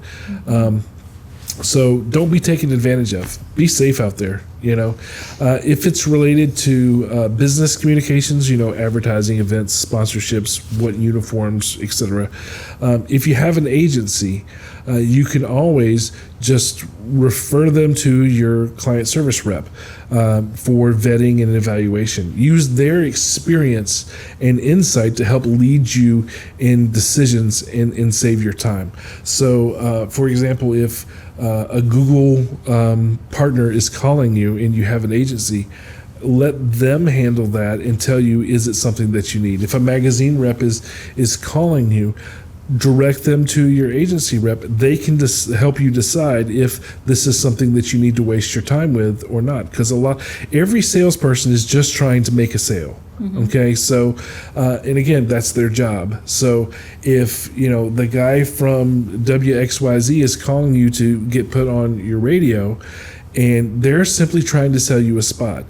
So don't be taken advantage of. Be safe out there. If it's related to business communications, advertising, events, sponsorships, what uniforms, etc. If you have an agency, you can always just refer them to your client service rep for vetting and evaluation. Use their experience and insight to help lead you in decisions and save your time. So, for example, if a Google partner is calling you and you have an agency, let them handle that and tell you, is it something that you need? If a magazine rep is calling you, direct them to your agency rep. They can just help you decide if this is something that you need to waste your time with or not. Because every salesperson is just trying to make a sale. Okay, so and again, that's their job. So if the guy from WXYZ is calling you to get put on your radio, and they're simply trying to sell you a spot,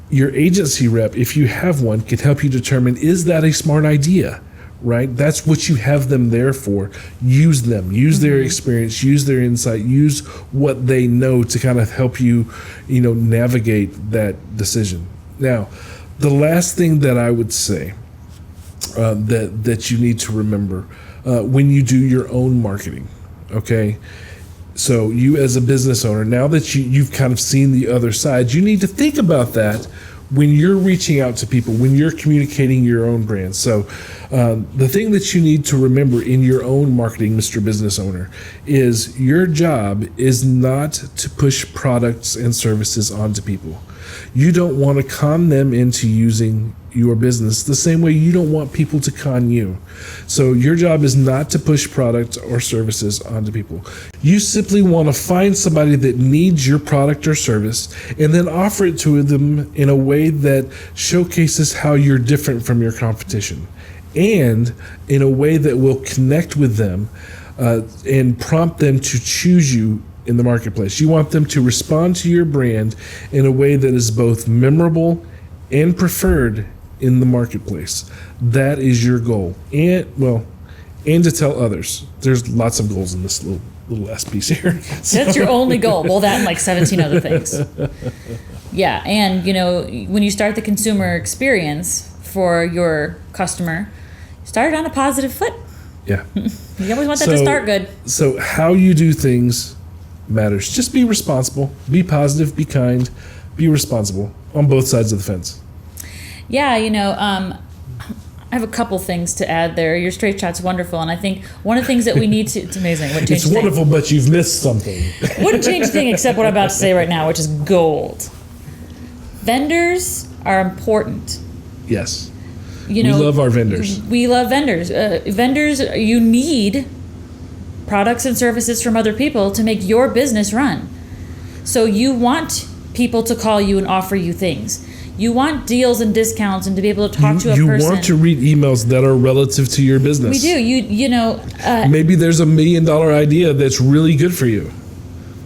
your agency rep, if you have one, can help you determine, is that a smart idea? Right? That's what you have them there for. Use them. Use their experience. Use their insight. Use what they know to kind of help you, navigate that decision. Now, the last thing that I would say that you need to remember when you do your own marketing, okay? So you as a business owner, now that you've kind of seen the other side, you need to think about that when you're reaching out to people, when you're communicating your own brand. So the thing that you need to remember in your own marketing, Mr. Business Owner, is your job is not to push products and services onto people. You don't want to con them into using your business the same way you don't want people to con you. So your job is not to push products or services onto people. You simply want to find somebody that needs your product or service and then offer it to them in a way that showcases how you're different from your competition, and in a way that will connect with them and prompt them to choose you in the marketplace. You want them to respond to your brand in a way that is both memorable and preferred in the marketplace. That is your goal. And to tell others. There's lots of goals in this little last piece here. That's your only goal. Well, that and like 17 other things. Yeah, and when you start the consumer experience for your customer, start on a positive foot. Yeah. You always want that to start good. So how you do things matters. Just be responsible, be positive, be kind, be responsible on both sides of the fence. Yeah, I have a couple things to add there. Your straight shot's wonderful, and I think one of the things that we need to... It's amazing. It's wonderful, but you've missed something. Wouldn't change a thing except what I'm about to say right now, which is gold. Vendors are important. Yes. We love our vendors. We love vendors. Vendors, you need products and services from other people to make your business run. So you want people to call you and offer you things. You want deals and discounts and to be able to talk to a person. You want to read emails that are relative to your business. We do. Maybe there's $1 million idea that's really good for you.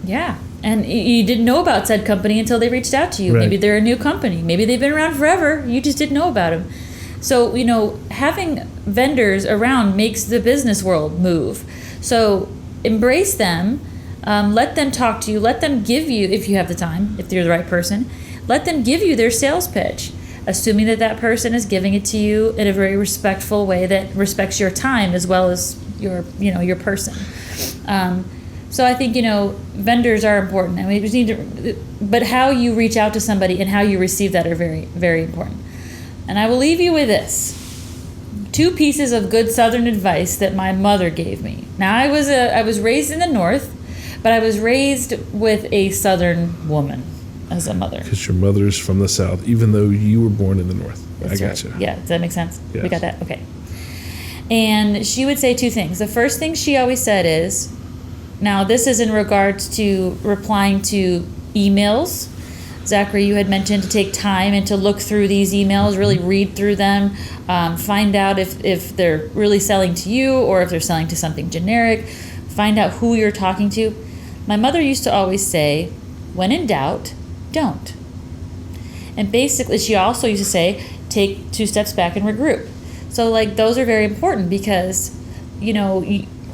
Yeah. And you didn't know about said company until they reached out to you. Right. Maybe they're a new company. Maybe they've been around forever. You just didn't know about them. So, having vendors around makes the business world move. So embrace them. Let them talk to you. Let them give you, if you have the time, if you're the right person, let them give you their sales pitch, assuming that person is giving it to you in a very respectful way that respects your time as well as your person. So I think, vendors are important. I mean, we just need to, but how you reach out to somebody and how you receive that are very, very important. And I will leave you with this. 2 pieces of good Southern advice that my mother gave me. Now, I was raised in the North, but I was raised with a Southern woman as a mother. Because your mother's from the South, even though you were born in the North. That's I gotcha. Right. Yeah, does that make sense? Yes. We got that? Okay. And she would say 2 things. The first thing she always said is, now this is in regards to replying to emails. Zachary, you had mentioned to take time and to look through these emails, really read through them, find out if they're really selling to you or if they're selling to something generic, find out who you're talking to. My mother used to always say, when in doubt, don't. And basically, she also used to say, take 2 steps back and regroup. So, those are very important because, you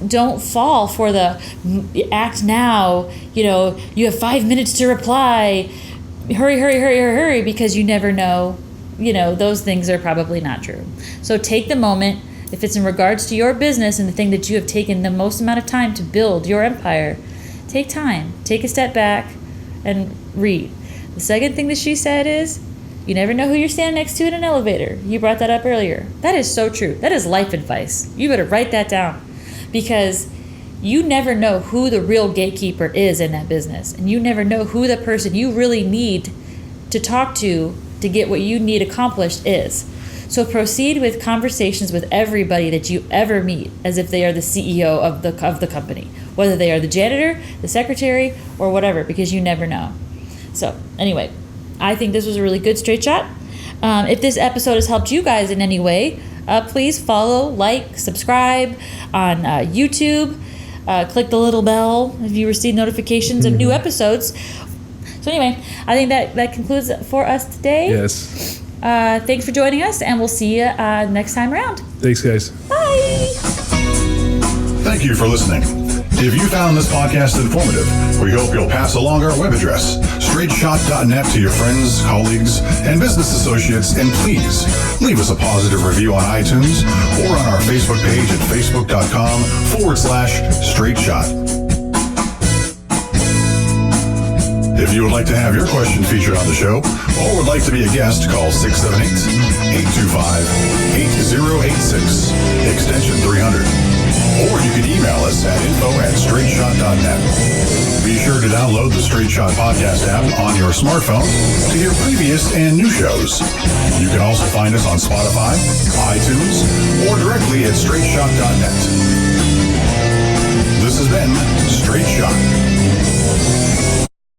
don't fall for the act now, you have 5 minutes to reply, hurry, because you never know, those things are probably not true. So take the moment, if it's in regards to your business and the thing that you have taken the most amount of time to build your empire, take time, take a step back and read. The second thing that she said is, you never know who you're standing next to in an elevator. You brought that up earlier. That is so true. That is life advice. You better write that down because you never know who the real gatekeeper is in that business. And you never know who the person you really need to talk to get what you need accomplished is. So proceed with conversations with everybody that you ever meet as if they are the CEO of the company, whether they are the janitor, the secretary, or whatever, because you never know. So anyway, I think this was a really good straight shot. If this episode has helped you guys in any way, please follow, like, subscribe on YouTube. Click the little bell if you receive notifications of new episodes. So anyway, I think that concludes it for us today. Yes. Thanks for joining us, and we'll see you next time around. Thanks, guys. Bye. Thank you for listening. If you found this podcast informative, we hope you'll pass along our web address, straightshot.net, to your friends, colleagues, and business associates, and please leave us a positive review on iTunes or on our Facebook page at facebook.com/straightshot. If you would like to have your question featured on the show or would like to be a guest, call 678-825-8086, extension 300. Or you can email us at info@straightshot.net. Be sure to download the Straight Shot podcast app on your smartphone to hear previous and new shows. You can also find us on Spotify, iTunes, or directly at straightshot.net. This has been Straight Shot.